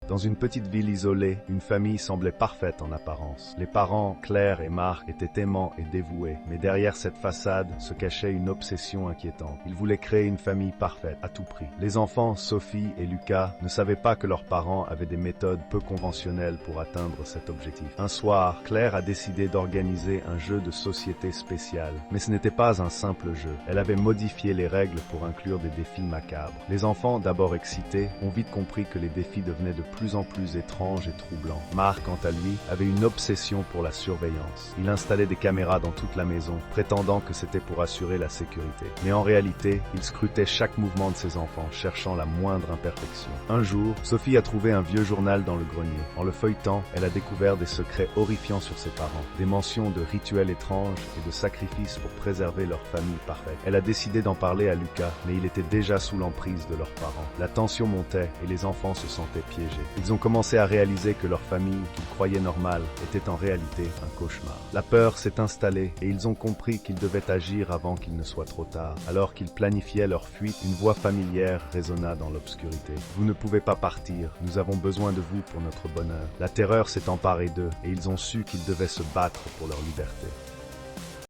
Dans une petite ville isolée, une famille semblait parfaite en apparence. Les parents, Claire et Marc, étaient aimants et dévoués, mais derrière cette façade se cachait une obsession inquiétante. Ils voulaient créer une famille parfaite, à tout prix. Les enfants, Sophie et Lucas, ne savaient pas que leurs parents avaient des méthodes peu conventionnelles pour atteindre cet objectif. Un soir, Claire a décidé d'organiser un jeu de société spécial. Mais ce n'était pas un simple jeu. Elle avait modifié les règles pour inclure des défis macabres. Les enfants, d'abord excités, ont vite compris que les défis devenaient de plus en plus étranges et troublants. Marc, quant à lui, avait une obsession pour la surveillance. Il installait des caméras dans toute la maison, prétendant que c'était pour assurer la sécurité. Mais en réalité, il scrutait chaque mouvement de ses enfants, cherchant la moindre imperfection. Un jour, Sophie a trouvé un vieux journal dans le grenier. En le feuilletant, elle a découvert des secrets horrifiants sur ses parents, des mentions de rituels étranges et de sacrifices pour préserver leur famille parfaite. Elle a décidé d'en parler à Lucas, mais il était déjà sous l'emprise de leurs parents. La tension montait et les enfants se sentaient piégés. Ils ont commencé à réaliser que leur famille, qu'ils croyaient normale, était en réalité un cauchemar. La peur s'est installée et ils ont compris qu'ils devaient agir avant qu'il ne soit trop tard. Alors qu'ils planifiaient leur fuite, une voix familière résonna dans l'obscurité. « Vous ne pouvez pas partir, nous avons besoin de vous pour notre bonheur. » La terreur s'est emparée d'eux et ils ont su qu'ils devaient se battre pour leur liberté.